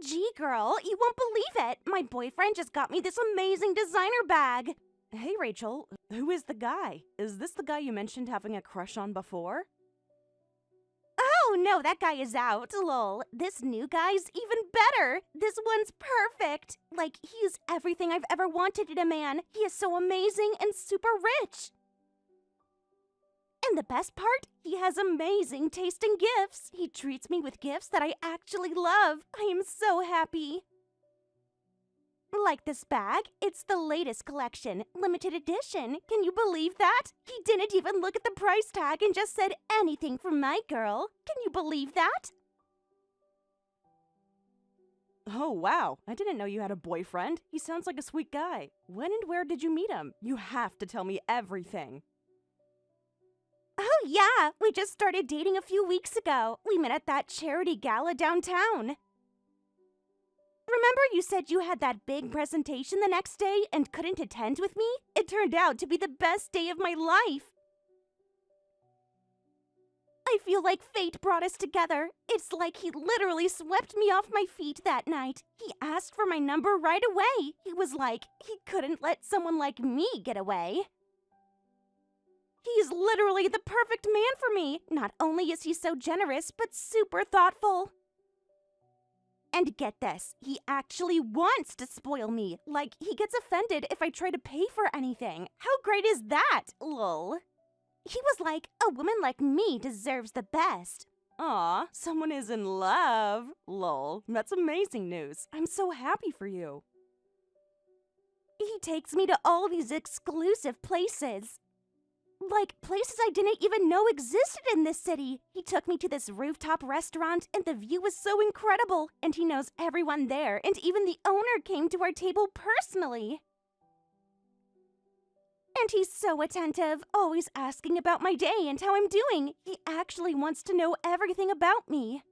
OMG, girl, you won't believe it. My boyfriend just got me this amazing designer bag. Hey, Rachel, who is the guy? Is this the guy you mentioned having a crush on before? Oh, no, that guy is out, lol. This new guy's even better. This one's perfect. Like, he's everything I've ever wanted in a man. He is so amazing and super rich. And the best part, he has amazing taste in gifts. He treats me with gifts that I actually love. I am so happy. Like this bag, it's the latest collection, limited edition. Can you believe that? He didn't even look at the price tag and just said anything for my girl. Can you believe that? Oh, wow. I didn't know you had a boyfriend. He sounds like a sweet guy. When and where did you meet him? You have to tell me everything. Oh, yeah. We just started dating a few weeks ago. We met at that charity gala downtown. Remember you said you had that big presentation the next day and couldn't attend with me? It turned out to be the best day of my life. I feel like fate brought us together. It's like he literally swept me off my feet that night. He asked for my number right away. He was like, he couldn't let someone like me get away. He's literally the perfect man for me. Not only is he so generous, but super thoughtful. And get this, he actually wants to spoil me. Like, he gets offended if I try to pay for anything. How great is that, lol? He was like, a woman like me deserves the best. Aw, someone is in love. Lol, that's amazing news. I'm so happy for you. He takes me to all these exclusive places. Like, places I didn't even know existed in this city. He took me to this rooftop restaurant, and the view was so incredible. And he knows everyone there, and even the owner came to our table personally. And he's so attentive, always asking about my day and how I'm doing. He actually wants to know everything about me.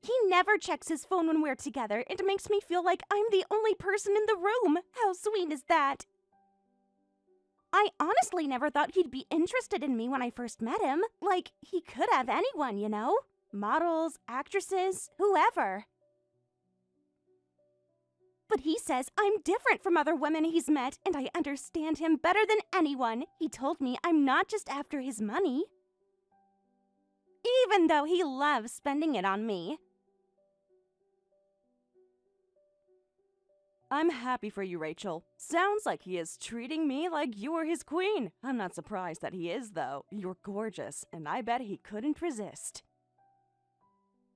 He never checks his phone when we're together. It makes me feel like I'm the only person in the room. How sweet is that? I honestly never thought he'd be interested in me when I first met him. Like, he could have anyone, you know? Models, actresses, whoever. But he says I'm different from other women he's met, and I understand him better than anyone. He told me I'm not just after his money. Even though he loves spending it on me. I'm happy for you, Rachel. Sounds like he is treating me like you're his queen. I'm not surprised that he is, though. You're gorgeous, and I bet he couldn't resist.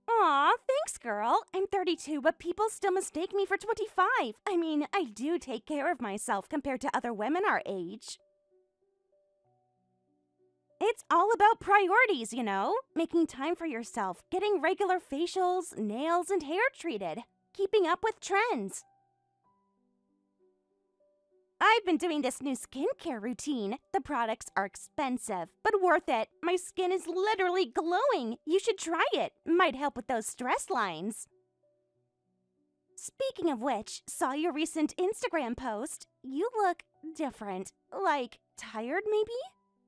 Aw, thanks, girl. I'm 32, but people still mistake me for 25. I mean, I do take care of myself compared to other women our age. It's all about priorities, you know? Making time for yourself, getting regular facials, nails, and hair treated, keeping up with trends. I've been doing this new skincare routine. The products are expensive, but worth it. My skin is literally glowing. You should try it. Might help with those stress lines. Speaking of which, saw your recent Instagram post. You look different. Like, tired maybe?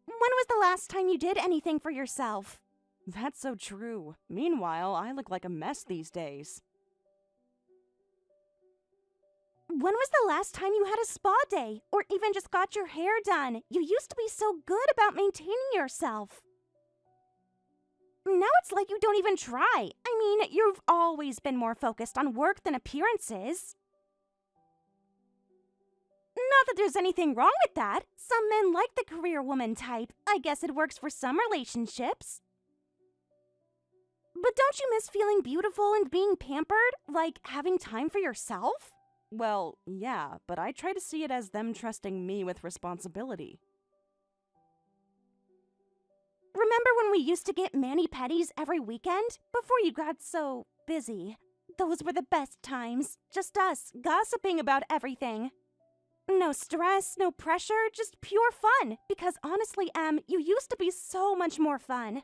When was the last time you did anything for yourself? That's so true. Meanwhile, I look like a mess these days. When was the last time you had a spa day? Or even just got your hair done? You used to be so good about maintaining yourself. Now it's like you don't even try. I mean, you've always been more focused on work than appearances. Not that there's anything wrong with that. Some men like the career woman type. I guess it works for some relationships. But don't you miss feeling beautiful and being pampered? Like having time for yourself? Well, yeah, but I try to see it as them trusting me with responsibility. Remember when we used to get mani-pedis every weekend? Before you got so busy. Those were the best times. Just us, gossiping about everything. No stress, no pressure, just pure fun. Because honestly, Em, you used to be so much more fun.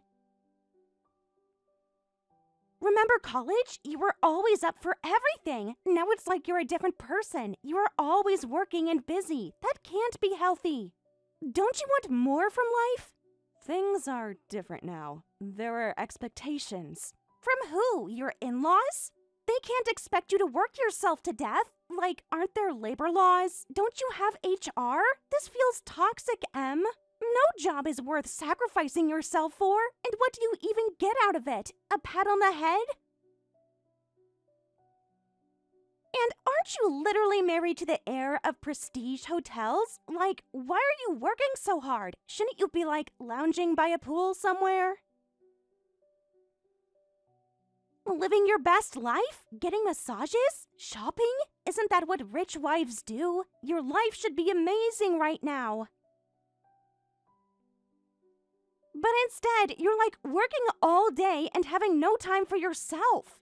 Remember college? You were always up for everything. Now it's like you're a different person. You are always working and busy. That can't be healthy. Don't you want more from life? Things are different now. There are expectations. From who? Your in-laws? They can't expect you to work yourself to death. Like, aren't there labor laws? Don't you have HR? This feels toxic, Em. No job is worth sacrificing yourself for. And what do you even get out of it? A pat on the head? And aren't you literally married to the heir of prestige hotels? Like, why are you working so hard? Shouldn't you be, like, lounging by a pool somewhere? Living your best life? Getting massages? Shopping? Isn't that what rich wives do? Your life should be amazing right now. But instead, you're like working all day and having no time for yourself.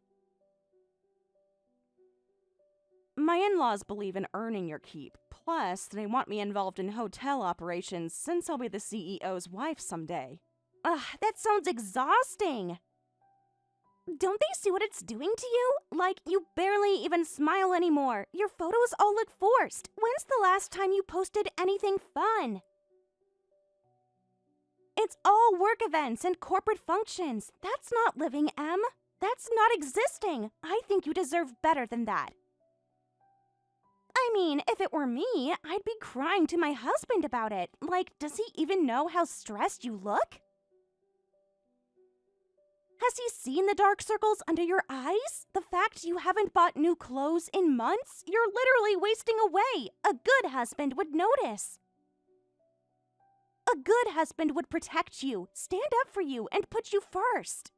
My in-laws believe in earning your keep. Plus, they want me involved in hotel operations since I'll be the CEO's wife someday. Ugh, that sounds exhausting. Don't they see what it's doing to you? Like, you barely even smile anymore. Your photos all look forced. When's the last time you posted anything fun? It's all work events and corporate functions. That's not living, Em. That's not existing. I think you deserve better than that. I mean, if it were me, I'd be crying to my husband about it. Like, does he even know how stressed you look? Has he seen the dark circles under your eyes? The fact you haven't bought new clothes in months? You're literally wasting away. A good husband would notice. A good husband would protect you, stand up for you, and put you first.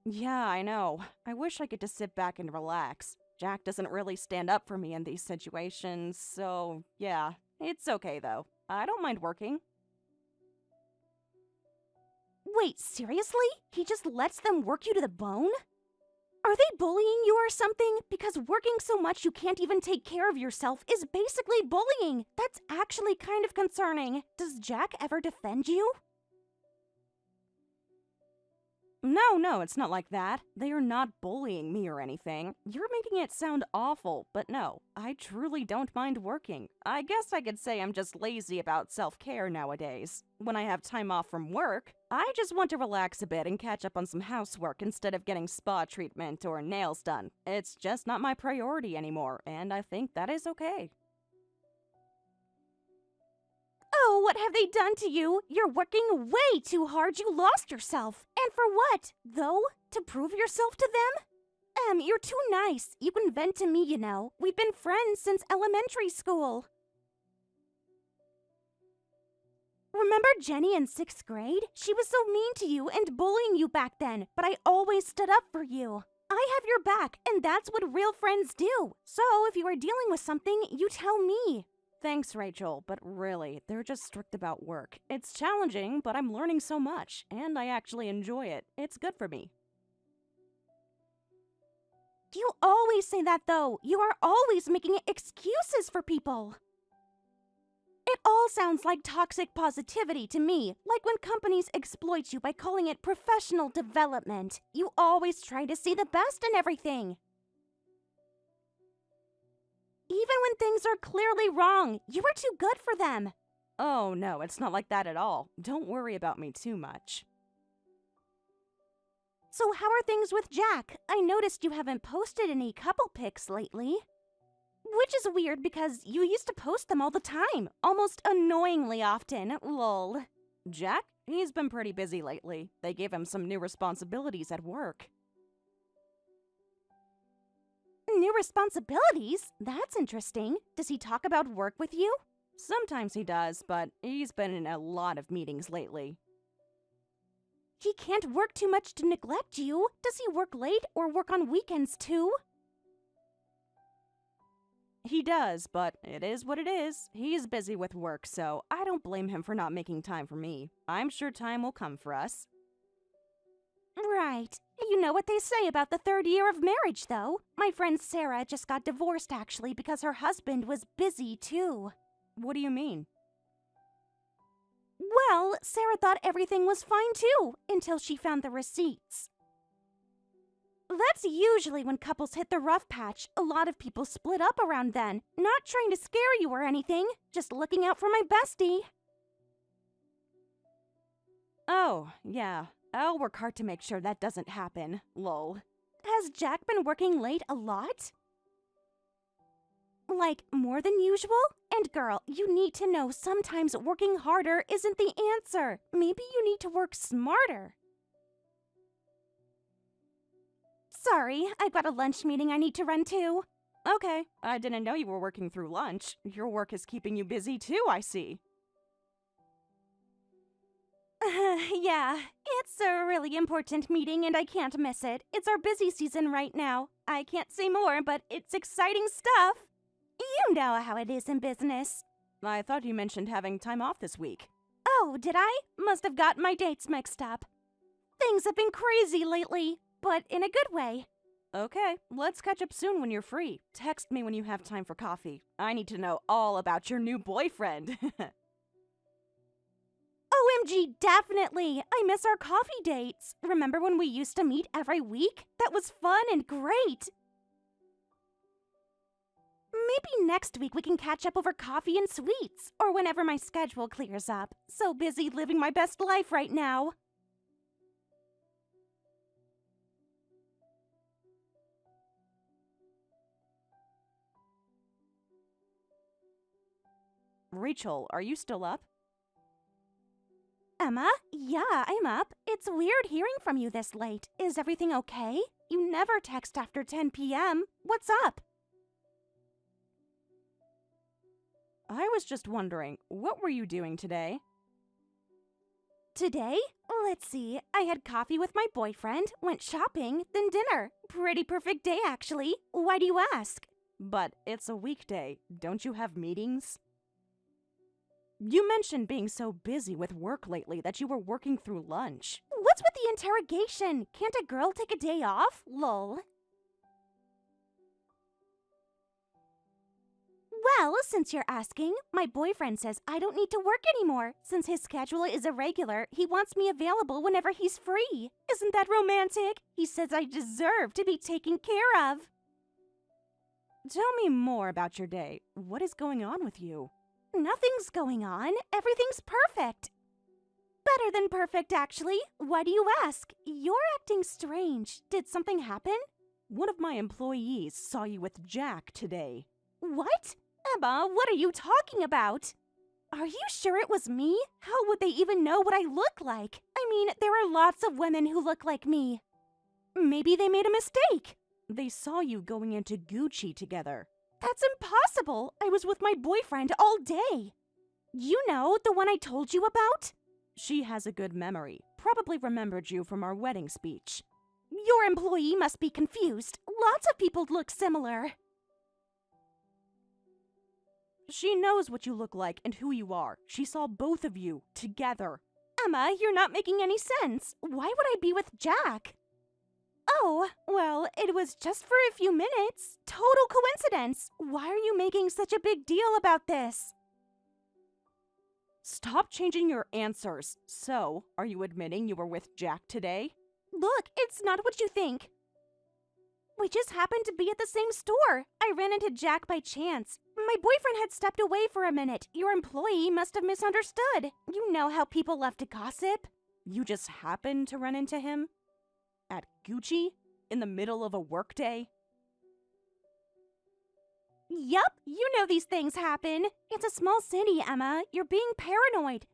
Yeah, I know. I wish I could just sit back and relax. Jack doesn't really stand up for me in these situations, so yeah, it's okay though. I don't mind working. Wait, seriously? He just lets them work you to the bone? Are they bullying you or something? Because working so much you can't even take care of yourself is basically bullying. That's actually kind of concerning. Does Jack ever defend you? No, it's not like that. They are not bullying me or anything. You're making it sound awful, but no, I truly don't mind working. I guess I could say I'm just lazy about self-care nowadays. When I have time off from work, I just want to relax a bit and catch up on some housework instead of getting spa treatment or nails done. It's just not my priority anymore, and I think that is okay. Oh, what have they done to you? You're working way too hard. You lost yourself. And for what, though? To prove yourself to them? You're too nice. You can vent to me, you know. We've been friends since elementary school. Remember Jenny in 6th grade? She was so mean to you and bullying you back then, but I always stood up for you. I have your back, and that's what real friends do. So if you are dealing with something, you tell me. Thanks, Rachel, but really, they're just strict about work. It's challenging, but I'm learning so much, and I actually enjoy it. It's good for me. You always say that, though. You are always making excuses for people. It all sounds like toxic positivity to me, like when companies exploit you by calling it professional development. You always try to see the best in everything. Even when things are clearly wrong, you are too good for them. Oh, no, it's not like that at all. Don't worry about me too much. So how are things with Jack? I noticed you haven't posted any couple pics lately. Which is weird because you used to post them all the time, almost annoyingly often, lol. Jack? He's been pretty busy lately. They gave him some new responsibilities at work. New responsibilities? That's interesting. Does he talk about work with you? Sometimes he does, but he's been in a lot of meetings lately. He can't work too much to neglect you. Does he work late or work on weekends too? He does, but it is what it is. He's busy with work, so I don't blame him for not making time for me. I'm sure time will come for us. Right. You know what they say about the 3rd year of marriage, though. My friend Sarah just got divorced, actually, because her husband was busy, too. What do you mean? Well, Sarah thought everything was fine, too, until she found the receipts. That's usually when couples hit the rough patch. A lot of people split up around then. Not trying to scare you or anything, just looking out for my bestie. Oh, yeah. I'll work hard to make sure that doesn't happen. Lol. Has Jack been working late a lot? Like, more than usual? And girl, you need to know sometimes working harder isn't the answer. Maybe you need to work smarter. Sorry, I've got a lunch meeting I need to run to. Okay, I didn't know you were working through lunch. Your work is keeping you busy too, I see. Yeah, it's a really important meeting and I can't miss it. It's our busy season right now. I can't say more, but it's exciting stuff. You know how it is in business. I thought you mentioned having time off this week. Oh, did I? Must have gotten my dates mixed up. Things have been crazy lately, but in a good way. Okay, let's catch up soon when you're free. Text me when you have time for coffee. I need to know all about your new boyfriend. OMG, definitely! I miss our coffee dates. Remember when we used to meet every week? That was fun and great. Maybe next week we can catch up over coffee and sweets, or whenever my schedule clears up. So busy living my best life right now. Rachel, are you still up? Emma? Yeah, I'm up. It's weird hearing from you this late. Is everything okay? You never text after 10 p.m. What's up? I was just wondering, what were you doing today? Today? Let's see. I had coffee with my boyfriend, went shopping, then dinner. Pretty perfect day, actually. Why do you ask? But it's a weekday. Don't you have meetings? You mentioned being so busy with work lately that you were working through lunch. What's with the interrogation? Can't a girl take a day off? Lol. Well, since you're asking, my boyfriend says I don't need to work anymore. Since his schedule is irregular, he wants me available whenever he's free. Isn't that romantic? He says I deserve to be taken care of. Tell me more about your day. What is going on with you? Nothing's going on. Everything's perfect. Better than perfect, actually. Why do you ask? You're acting strange. Did something happen? One of my employees saw you with Jack today. What? Emma, what are you talking about? Are you sure it was me? How would they even know what I look like? I mean, there are lots of women who look like me. Maybe they made a mistake. They saw you going into Gucci together. That's impossible. I was with my boyfriend all day. You know, the one I told you about? She has a good memory. Probably remembered you from our wedding speech. Your employee must be confused. Lots of people look similar. She knows what you look like and who you are. She saw both of you together. Emma, you're not making any sense. Why would I be with Jack? Oh, well, it was just for a few minutes. Total coincidence. Why are you making such a big deal about this? Stop changing your answers. So, are you admitting you were with Jack today? Look, it's not what you think. We just happened to be at the same store. I ran into Jack by chance. My boyfriend had stepped away for a minute. Your employee must have misunderstood. You know how people love to gossip. You just happened to run into him? At Gucci? In the middle of a workday? Yup, you know these things happen. It's a small city, Emma. You're being paranoid.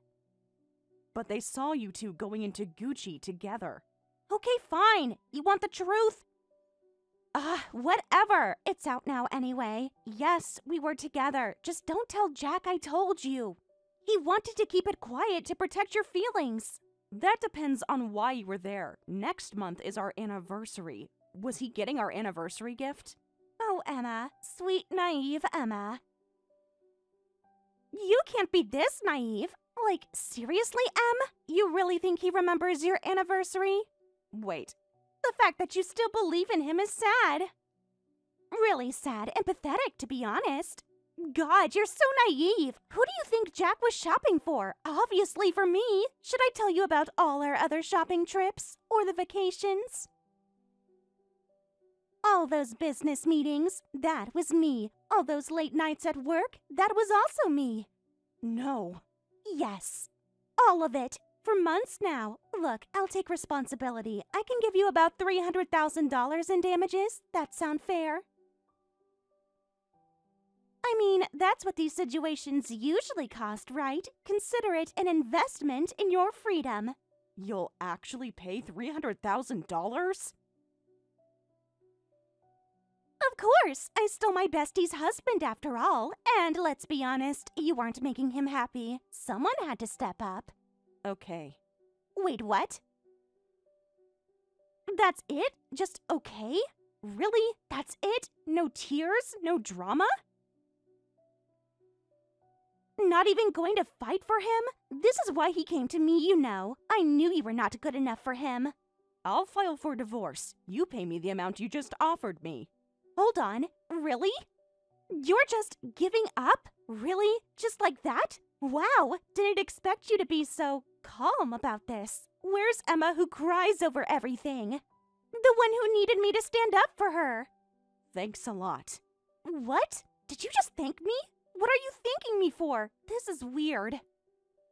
But they saw you two going into Gucci together. Okay, fine. You want the truth? Whatever. It's out now anyway. Yes, we were together. Just don't tell Jack I told you. He wanted to keep it quiet to protect your feelings. That depends on why you were there. Next month is our anniversary. Was he getting our anniversary gift? Oh, Emma. Sweet, naive Emma. You can't be this naive. Like, seriously, Em? You really think he remembers your anniversary? Wait. The fact that you still believe in him is sad. Really sad and pathetic, to be honest. God, you're so naive. Who do you think Jack was shopping for? Obviously for me. Should I tell you about all our other shopping trips? Or the vacations? All those business meetings, that was me. All those late nights at work, that was also me. No. Yes. All of it. For months now. Look, I'll take responsibility. I can give you about $300,000 in damages. That sound fair? I mean, that's what these situations usually cost, right? Consider it an investment in your freedom. You'll actually pay $300,000? Of course, I stole my bestie's husband after all. And let's be honest, you aren't making him happy. Someone had to step up. Okay. Wait, what? That's it? Just okay? Really? That's it? No tears? No drama? Not even going to fight for him? This is why he came to me, you know. I knew you were not good enough for him. I'll file for divorce. You pay me the amount you just offered me. Hold on. Really? You're just giving up? Really? Just like that? Wow, didn't expect you to be so calm about this. Where's Emma who cries over everything? The one who needed me to stand up for her. Thanks a lot. What? Did you just thank me? What are you thanking me for? This is weird.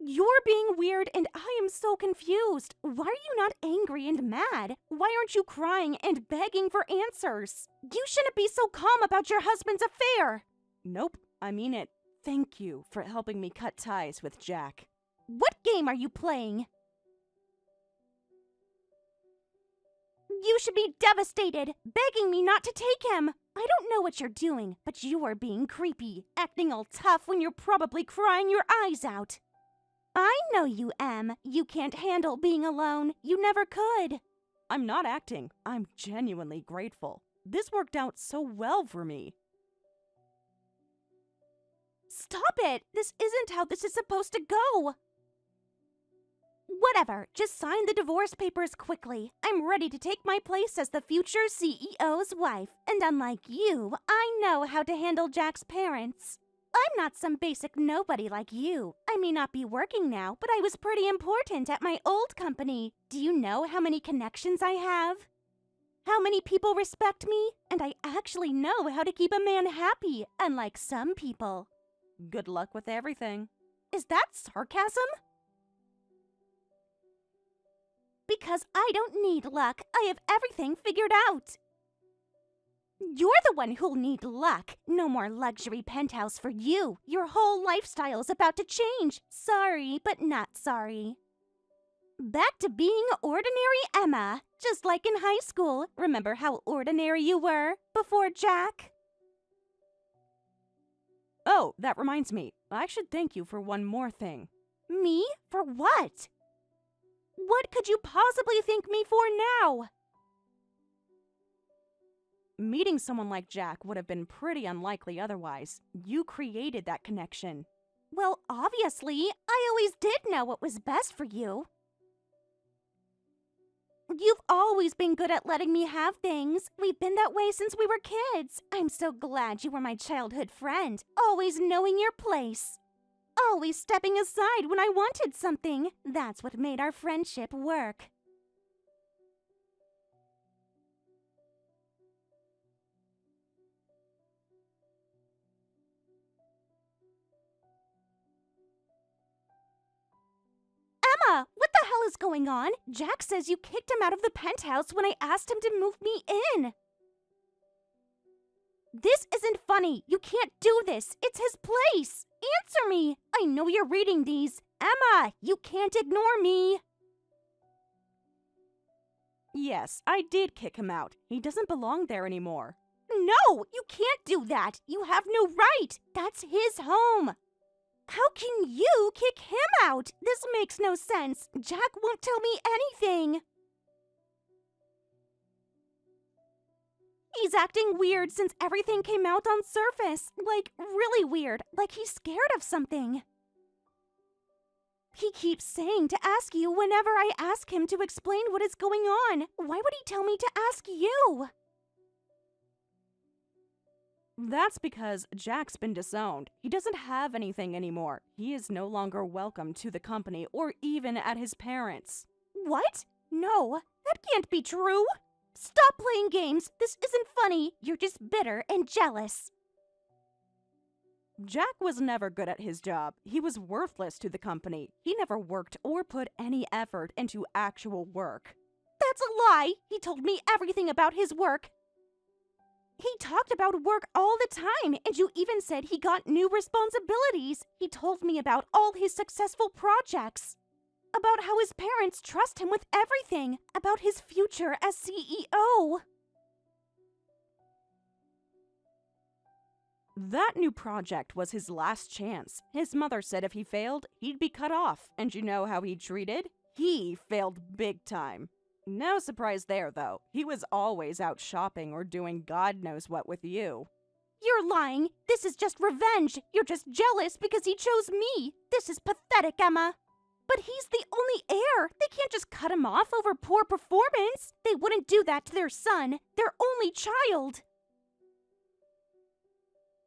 You're being weird and I am so confused. Why are you not angry and mad? Why aren't you crying and begging for answers? You shouldn't be so calm about your husband's affair. Nope, I mean it. Thank you for helping me cut ties with Jack. What game are you playing? You should be devastated, begging me not to take him. I don't know what you're doing, but you are being creepy, acting all tough when you're probably crying your eyes out. I know you, Em. You can't handle being alone. You never could. I'm not acting. I'm genuinely grateful. This worked out so well for me. Stop it! This isn't how this is supposed to go! Whatever, just sign the divorce papers quickly. I'm ready to take my place as the future CEO's wife, and unlike you, I know how to handle Jack's parents. I'm not some basic nobody like you. I may not be working now, but I was pretty important at my old company. Do you know how many connections I have? How many people respect me? And I actually know how to keep a man happy, unlike some people. Good luck with everything. Is that sarcasm? Because I don't need luck. I have everything figured out. You're the one who'll need luck. No more luxury penthouse for you. Your whole lifestyle is about to change. Sorry, but not sorry. Back to being ordinary Emma. Just like in high school. Remember how ordinary you were before Jack? Oh, that reminds me. I should thank you for one more thing. Me? For what? What could you possibly thank me for now? Meeting someone like Jack would have been pretty unlikely otherwise. You created that connection. Well, obviously, I always did know what was best for you. You've always been good at letting me have things. We've been that way since we were kids. I'm so glad you were my childhood friend, always knowing your place. Always stepping aside when I wanted something. That's what made our friendship work. Emma, what the hell is going on? Jack says you kicked him out of the penthouse when I asked him to move me in. This isn't funny. You can't do this. It's his place. Answer me. I know you're reading these. Emma, you can't ignore me. Yes, I did kick him out. He doesn't belong there anymore. No, you can't do that. You have no right. That's his home. How can you kick him out? This makes no sense. Jack won't tell me anything. He's acting weird since everything came out on surface. Like, really weird. Like he's scared of something. He keeps saying to ask you whenever I ask him to explain what is going on. Why would he tell me to ask you? That's because Jack's been disowned. He doesn't have anything anymore. He is no longer welcome to the company or even at his parents. What? No, that can't be true. Stop playing games. This isn't funny. You're just bitter and jealous. Jack was never good at his job. He was worthless to the company. He never worked or put any effort into actual work. That's a lie! He told me everything about his work. He talked about work all the time, and you even said he got new responsibilities. He told me about all his successful projects. About how his parents trust him with everything. About his future as CEO. That new project was his last chance. His mother said if he failed, he'd be cut off. And you know how he treated? He failed big time. No surprise there, though. He was always out shopping or doing God knows what with you. You're lying. This is just revenge. You're just jealous because he chose me. This is pathetic, Emma. But he's the only heir. They can't just cut him off over poor performance. They wouldn't do that to their son, their only child.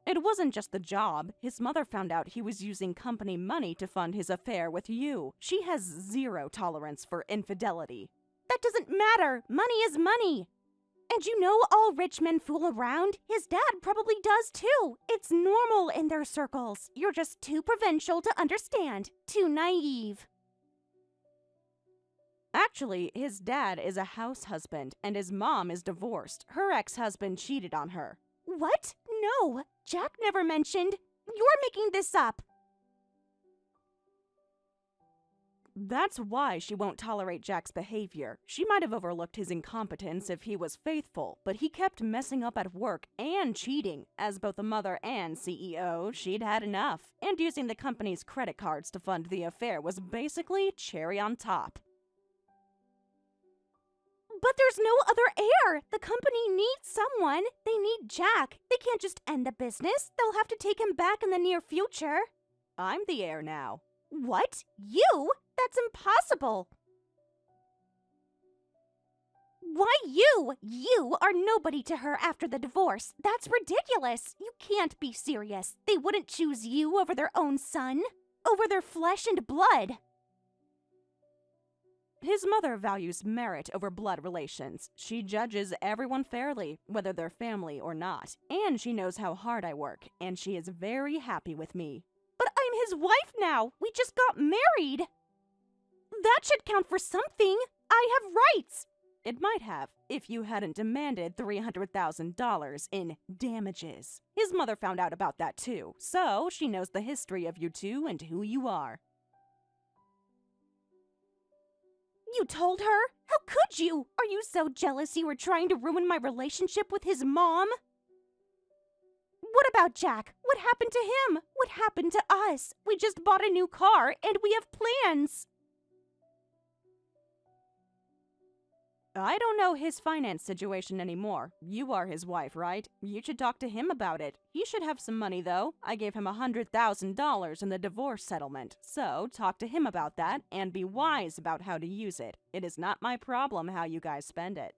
It wasn't just the job. His mother found out he was using company money to fund his affair with you. She has zero tolerance for infidelity. That doesn't matter. Money is money. And you know all rich men fool around? His dad probably does too. It's normal in their circles. You're just too provincial to understand. Too naive. Actually, his dad is a house husband, and his mom is divorced. Her ex-husband cheated on her. What? No. Jack never mentioned. You're making this up. That's why she won't tolerate Jack's behavior. She might have overlooked his incompetence if he was faithful, but he kept messing up at work and cheating. As both a mother and CEO, she'd had enough. And using the company's credit cards to fund the affair was basically cherry on top. But there's no other heir. The company needs someone. They need Jack. They can't just end the business. They'll have to take him back in the near future. I'm the heir now. What? You? That's impossible. Why you? You are nobody to her after the divorce. That's ridiculous. You can't be serious. They wouldn't choose you over their own son, over their flesh and blood. His mother values merit over blood relations. She judges everyone fairly, whether they're family or not. And she knows how hard I work, and she is very happy with me. But I'm his wife now. We just got married. That should count for something. I have rights. It might have, if you hadn't demanded $300,000 in damages. His mother found out about that too, so she knows the history of you two and who you are. You told her? How could you? Are you so jealous you were trying to ruin my relationship with his mom? What about Jack? What happened to him? What happened to us? We just bought a new car and we have plans. I don't know his finance situation anymore. You are his wife, right? You should talk to him about it. He should have some money, though. I gave him $100,000 in the divorce settlement. So, talk to him about that and be wise about how to use it. It is not my problem how you guys spend it.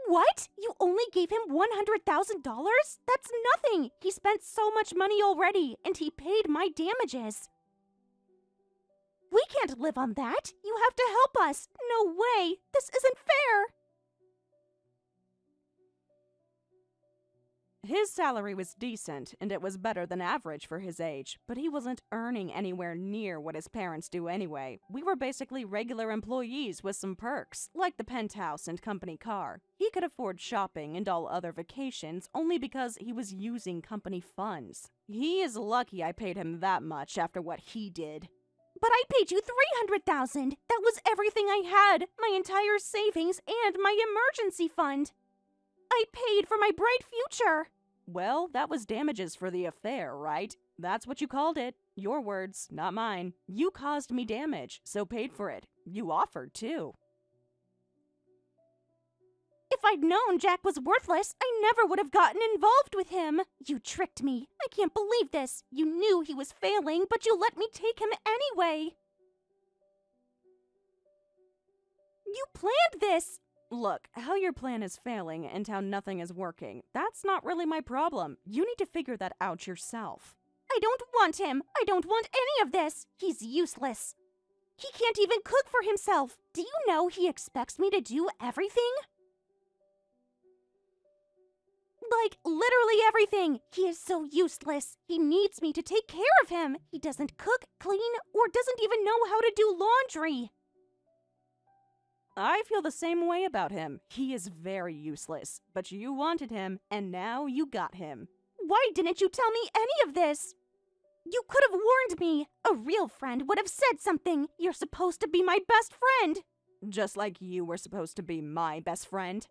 What? You only gave him $100,000? That's nothing! He spent so much money already, and he paid my damages. We can't live on that. You have to help us. No way. This isn't fair. His salary was decent, and it was better than average for his age, but he wasn't earning anywhere near what his parents do anyway. We were basically regular employees with some perks, like the penthouse and company car. He could afford shopping and all other vacations only because he was using company funds. He is lucky I paid him that much after what he did. But I paid you $300,000. That was everything I had, my entire savings and my emergency fund. I paid for my bright future. Well, that was damages for the affair, right? That's what you called it. Your words, not mine. You caused me damage, so paid for it. You offered, too. If I'd known Jack was worthless, I never would have gotten involved with him. You tricked me. I can't believe this. You knew he was failing, but you let me take him anyway. You planned this. Look, how your plan is failing and how nothing is working, that's not really my problem. You need to figure that out yourself. I don't want him. I don't want any of this. He's useless. He can't even cook for himself. Do you know he expects me to do everything? Like, literally everything. He is so useless. He needs me to take care of him. He doesn't cook, clean, or doesn't even know how to do laundry. I feel the same way about him. He is very useless, but you wanted him, and now you got him. Why didn't you tell me any of this? You could have warned me. A real friend would have said something. You're supposed to be my best friend. Just like you were supposed to be my best friend.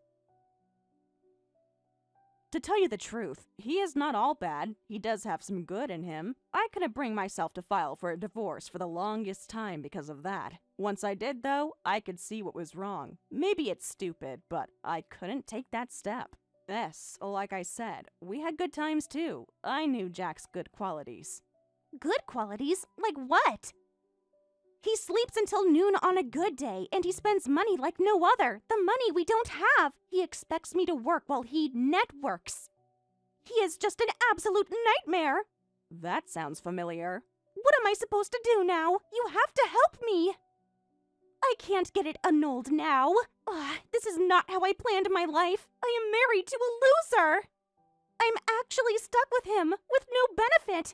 To tell you the truth, he is not all bad. He does have some good in him. I couldn't bring myself to file for a divorce for the longest time because of that. Once I did, though, I could see what was wrong. Maybe it's stupid, but I couldn't take that step. Yes, like I said, we had good times too. I knew Jack's good qualities. Good qualities? Like what? He sleeps until noon on a good day, and he spends money like no other. The money we don't have. He expects me to work while he networks. He is just an absolute nightmare. That sounds familiar. What am I supposed to do now? You have to help me. I can't get it annulled now. Ugh, this is not how I planned my life. I am married to a loser. I'm actually stuck with him, with no benefit.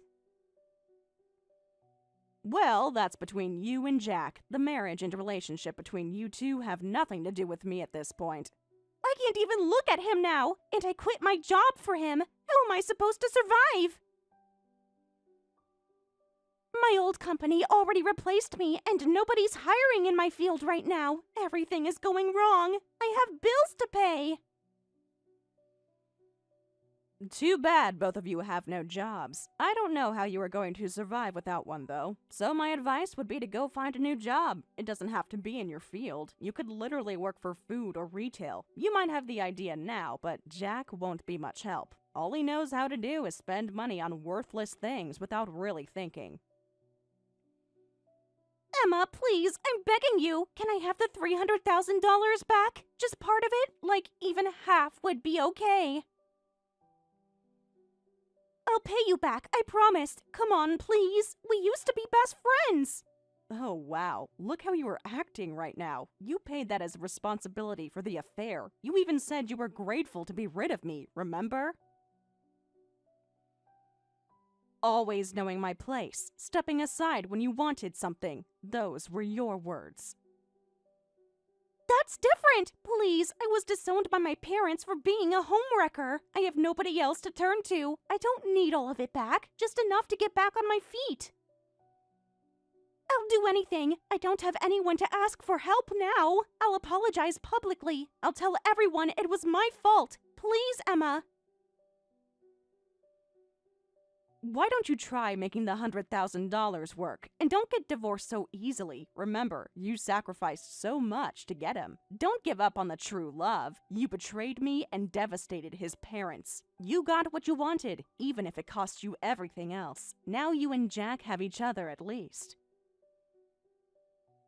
Well, that's between you and Jack. The marriage and relationship between you two have nothing to do with me at this point. I can't even look at him now, and I quit my job for him. How am I supposed to survive? My old company already replaced me, and nobody's hiring in my field right now. Everything is going wrong. I have bills to pay. Too bad both of you have no jobs. I don't know how you are going to survive without one, though. So my advice would be to go find a new job. It doesn't have to be in your field. You could literally work for food or retail. You might have the idea now, but Jack won't be much help. All he knows how to do is spend money on worthless things without really thinking. Emma, please, I'm begging you. Can I have the $300,000 back? Just part of it? Like, even half would be okay. I'll pay you back, I promise. Come on, please. We used to be best friends. Oh, wow. Look how you are acting right now. You paid that as responsibility for the affair. You even said you were grateful to be rid of me, remember? Always knowing my place, stepping aside when you wanted something. Those were your words. That's different! Please, I was disowned by my parents for being a homewrecker. I have nobody else to turn to. I don't need all of it back, just enough to get back on my feet. I'll do anything. I don't have anyone to ask for help now. I'll apologize publicly. I'll tell everyone it was my fault. Please, Emma. Why don't you try making the $100,000 work? And don't get divorced so easily. Remember, you sacrificed so much to get him. Don't give up on the true love. You betrayed me and devastated his parents. You got what you wanted, even if it cost you everything else. Now you and Jack have each other at least.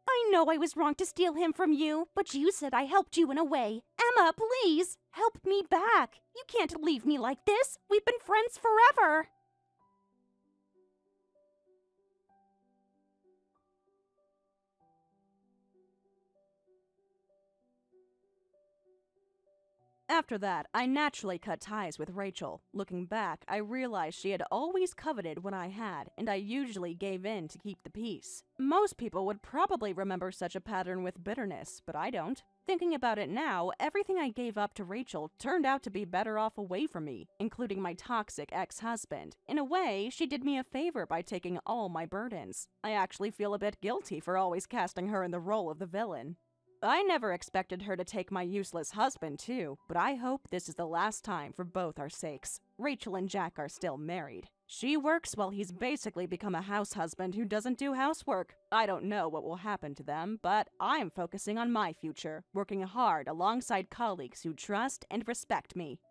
I know I was wrong to steal him from you, but you said I helped you in a way. Emma, please, help me back. You can't leave me like this. We've been friends forever. After that, I naturally cut ties with Rachel. Looking back, I realized she had always coveted what I had, and I usually gave in to keep the peace. Most people would probably remember such a pattern with bitterness, but I don't. Thinking about it now, everything I gave up to Rachel turned out to be better off away from me, including my toxic ex-husband. In a way, she did me a favor by taking all my burdens. I actually feel a bit guilty for always casting her in the role of the villain. I never expected her to take my useless husband, too, but I hope this is the last time for both our sakes. Rachel and Jack are still married. She works while he's basically become a house husband who doesn't do housework. I don't know what will happen to them, but I'm focusing on my future, working hard alongside colleagues who trust and respect me.